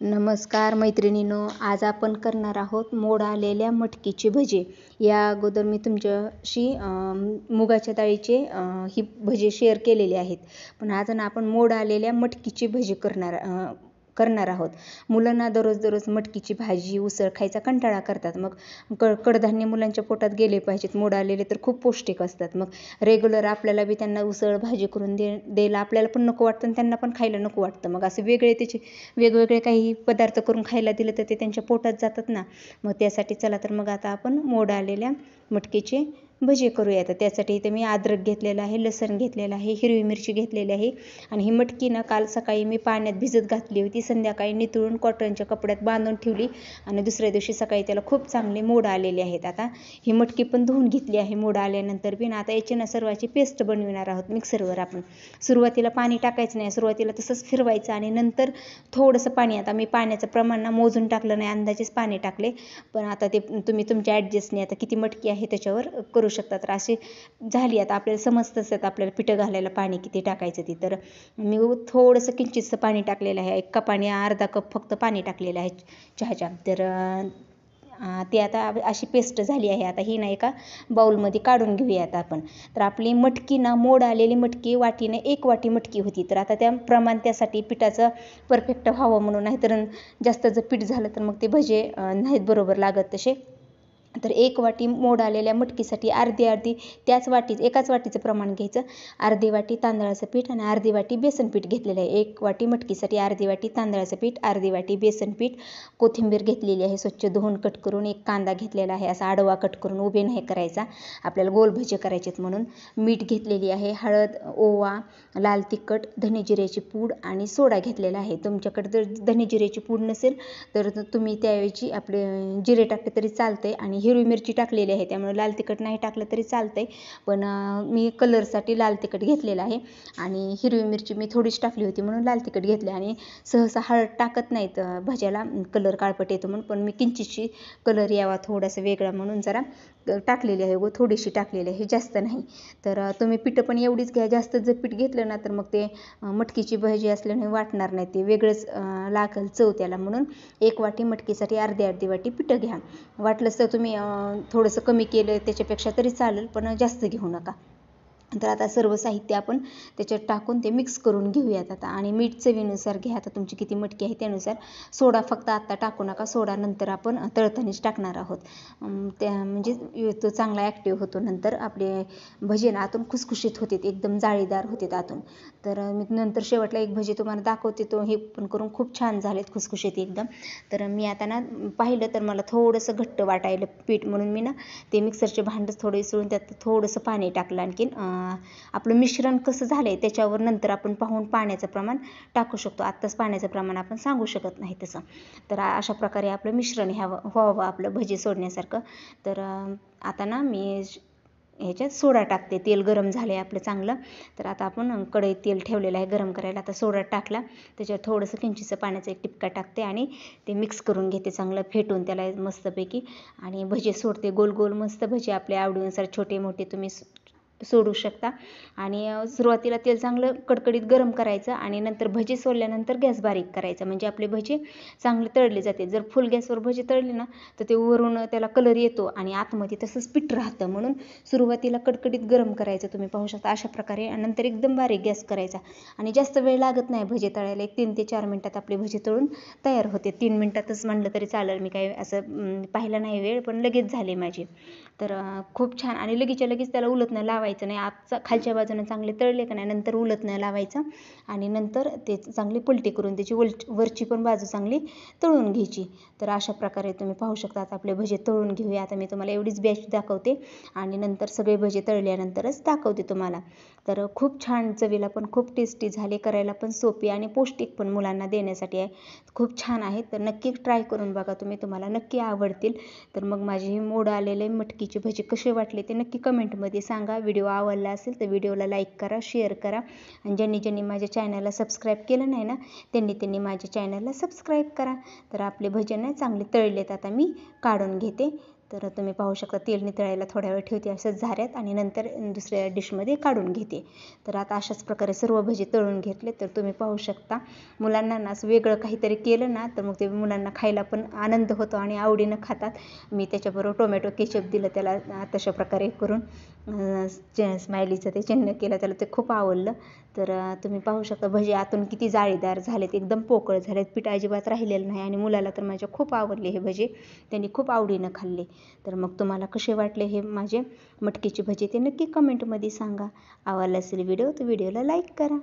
नमस्कार मैत्रिणींनो, आज आपण करणार आहोत मोड आलेल्या मटकीची भजी. या अगोदर मी तुमच्याशी मुगाच्या डाळीचे ही भजी शेअर केलेली आहेत. पण आज ना आपण मोड आलेल्या मटकीची भजी करणार आहोत. मुलांना दररोज मटकीची भाजी उसळ खायचा कंटाळा करतात. मग कडधान्य मुलांच्या पोटात गेले पाहिजेत. मोड आलेले तर खूप पौष्टिक असतात. मग रेग्युलर आपल्याला बी त्यांना उसळ भाजी करून द्यायला आपल्याला पण नको वाटतं आणि त्यांना पण खायला नको वाटतं. मग असे वेगवेगळे काही पदार्थ करून खायला दिलं तर ते त्यांच्या पोटात जातात ना. मग त्यासाठी चला तर मग आता आपण मोड आलेल्या मटकीचे भजी करूया. तर त्यासाठी इथे मी अद्रक घेतलेलं आहे, लसण घेतलेलं आहे, हिरवी मिरची घेतलेली आहे. आणि ही मटकी ना काल सकाळी मी पाण्यात भिजत घातली होती. संध्याकाळी नितळून कॉटनच्या कपड्यात बांधून ठेवली आणि दुसऱ्या दिवशी सकाळी त्याला खूप चांगले मोड आलेले आहेत. आता ही मटकी पण धुवून घेतली आहे मोड आल्यानंतर बी. आता याची ना सर्वाची पेस्ट बनविणार आहोत मिक्सरवर आपण. सुरुवातीला पाणी टाकायचं नाही, सुरुवातीला तसंच फिरवायचं आणि नंतर थोडंसं पाणी. आता मी पाण्याचं प्रमाण ना मोजून टाकलं नाही, अंदाजेच पाणी टाकले. पण आता ते तुम्ही तुमच्या ॲडजस्टने आता किती मटकी आहे त्याच्यावर करू शकता. तर अशी झाली. आता आपल्याला समजतंच आपल्याला पिठं घालायला पाणी किती टाकायचं ती. तर मी थोडंसं किंचितसं पाणी टाकलेलं आहे. 1 कप आणि अर्धा कप फक्त पाणी टाकलेलं आहे चहाच्या. तर ती आता अशी पेस्ट झाली आहे. आता ही ना एका बाऊलमध्ये काढून घेऊया आता आपण. तर आपली मटकी ना मोड आलेली मटकी वाटीने 1 वाटी मटकी होती. तर आता त्या प्रमाण त्यासाठी पिठाचं परफेक्ट व्हावं म्हणून, नाहीतर जास्त जर पीठ झालं तर मग ते भजे नाहीत बरोबर लागत तसे. तर 1 वाटी मोड आलेल्या मटकीसाठी अर्धी त्याच एकाच वाटीचं प्रमाण घ्यायचं. अर्धी वाटी तांदळाचं पीठ आणि अर्धी वाटी बेसन पीठ घेतलेलं आहे. 1 वाटी मटकीसाठी अर्धी वाटी तांदळाचं पीठ, अर्धी वाटी बेसन पीठ, कोथिंबीर घेतलेली आहे स्वच्छ धुवून कट करून, 1 कांदा घेतलेला आहे असा आडवा कट करून, उभे नाही करायचा, आपल्याला गोल भजे करायचेत म्हणून. मीठ घेतलेली आहे, हळद, ओवा, लाल तिखट, धने जिऱ्याची पूड आणि सोडा घेतलेला आहे. तुमच्याकडे जर धने जिऱ्याची पूड नसेल तर तुम्ही त्याऐवजी आपले जिरे टाकले तरी चालतंय. आणि हिरवी मिरची टाकलेली आहे त्यामुळे लाल तिखट नाही टाकलं तरी चालतंय. पण मी कलरसाठी लाल तिखट घेतलेलं आहे आणि हिरवी मिरची मी थोडीच टाकली होती म्हणून लाल तिखट घेतले. आणि सहसा हळद टाकत नाहीत भज्याला, कलर काळपट येतो म्हणून. पण मी किंचितशी कलर यावा थोडासा वेगळा म्हणून जरा टाकलेली आहे व थोडीशी टाकलेली आहे, जास्त नाही. तर तुम्ही पिठं पण एवढीच घ्या. जास्त जर पीठ घेतलं ना तर मग ते मटकीची भजी असल्याने वाटणार नाही, ते वेगळंच लागेल चव त्याला. म्हणून 1 वाटी मटकीसाठी अर्धी वाटी पिठं घ्या. वाटलंच तर तुम्ही थोडंसं कमी केलं त्याच्यापेक्षा तरी चालेल, पण जास्त घेऊ नका. तर आता सर्व साहित्य आपण त्याच्यात टाकून ते मिक्स करून घेऊयात आता. आणि मीठ चवीनुसार घ्या, आता तुमची किती मटकी आहे त्यानुसार. सोडा फक्त आत्ता टाकू नका, सोडा नंतर आपण तळतानीच टाकणार आहोत. त्या म्हणजे तो चांगला ॲक्टिव्ह होतो. नंतर आपले भजे ना आतून खुसखुशीत होते, एकदम जाळीदार होते आतून. तर मी नंतर शेवटला एक भजी तुम्हाला दाखवते, तो हे पण करून खूप छान झालेत खुसखुशीत एकदम. तर मी आता ना पाहिलं तर मला थोडंसं घट्ट वाटायलं पीठ, म्हणून मी ना ते मिक्सरचे भांडं थोडे सोडून त्यात थोडंसं पाणी टाकलं. आणखीन आपलं मिश्रण कसं झालं आहे त्याच्यावर नंतर आपण पाहून पाण्याचं प्रमाण टाकू शकतो. आत्ताच पाण्याचं प्रमाण आपण सांगू शकत नाही तसं. तर अशा प्रकारे आपलं मिश्रण व्हावं आपलं भजी सोडण्यासारखं. तर आता ना मी ह्याच्यात सोडा टाकते. तेल गरम झालं आहे आपलं चांगलं. तर आता आपण कढईत तेल ठेवलेलं आहे गरम करायला. आता सोडा टाकला, त्याच्यावर थोडंसं किंचितसं पाण्याचा 1 टिपका टाकते आणि ते मिक्स करून घेते चांगलं फेटून त्याला मस्तपैकी. आणि भजे सोडते गोल गोल मस्त भजे आपल्या आवडीनुसार छोटे मोठे तुम्ही सोडू शकता. आणि सुरुवातीला तेल चांगलं कडकडीत गरम करायचं आणि नंतर भजी सोडल्यानंतर गॅस बारीक करायचा, म्हणजे आपले भजे चांगले तळले जाते. जर फुल गॅसवर भजी तळले ना तर ते वरून त्याला कलर येतो आणि आतमध्ये तसंच पीठ राहतं. म्हणून सुरुवातीला कडकडीत गरम करायचं, तुम्ही पाहू शकता अशा प्रकारे. नंतर एकदम बारीक गॅस करायचा आणि जास्त वेळ लागत नाही भजे तळायला. 1 3 ते 4 मिनटात आपले भजे तळून तयार होते. 3 मिनटातच म्हणलं तरी चालेल, मी काही असं पाहिलं नाही वेळ, पण लगेच झाले माझे. तर खूप छान. आणि लगेचच्या लगेच त्याला उलटणं लावायचं नाही. आजचा खालच्या बाजूने चांगले तळले का नाही नंतर उलटणं लावायचं आणि नंतर ते चांगली पलटी करून त्याची वरची पण बाजू चांगली तळून घ्यायची. तर अशा प्रकारे तुम्ही पाहू शकता. आता आपले भजे तळून घेऊया. आता मी तुम्हाला एवढीच बॅच दाखवते आणि नंतर सगळे भजे तळल्यानंतरच दाखवते तुम्हाला. तर खूप छान चवीला पण खूप टेस्टी झाले, करायला पण सोपी आणि पौष्टिक पण मुलांना देण्यासाठी आहे. खूप छान आहे. तर नक्की ट्राय करून बघा तुम्ही, तुम्हाला नक्की आवडतील. तर मग माझी ही मोड आलेले मटकीचे भजी कसे वाटले ते नक्की कमेंटमध्ये सांगा. व्हिडिओ आवडला असेल तर व्हिडिओला लाईक करा, शेअर करा. आणि ज्यांनी माझ्या चॅनलला सबस्क्राईब केलं नाही ना त्यांनी माझ्या चॅनलला सबस्क्राईब करा. तर आपले भजे ना चांगले तळलेत, आता मी काढून घेते. तर तुम्ही पाहू शकता तेल नितळायला थोड्या वेळ ठेवते असंच झाऱ्यात आणि नंतर दुसऱ्या डिशमध्ये काढून घेते. तर आता अशाच प्रकारे सर्व भजे तळून घेतले. तर तुम्ही पाहू शकता मुलांना ना असं वेगळं काहीतरी केलं ना तर मग ते मुलांना खायला पण आनंद होतो आणि आवडीनं खातात. मी त्याच्याबरोबर टोमॅटो केचप दिलं त्याला तशा प्रकारे करून स्माइलीचं ते चिन्ह केलं त्याला ते खूप आवडलं. तर तुम्ही पाहू शकता भजी आतून किती जाळीदार झालेत, एकदम पोकळ झालेत, पीठ अजिबात राहिलेलं नाही आणि मुलाला तर माझ्या खूप आवडले हे भजे, त्यांनी खूप आवडीनं खाल्ले. तर मग तुम्हाला कसे वाटले हे माझे मटकीचे भजे ते नक्की कमेंटमध्ये सांगा. आवडला असेल व्हिडिओ तर व्हिडिओला लाईक करा.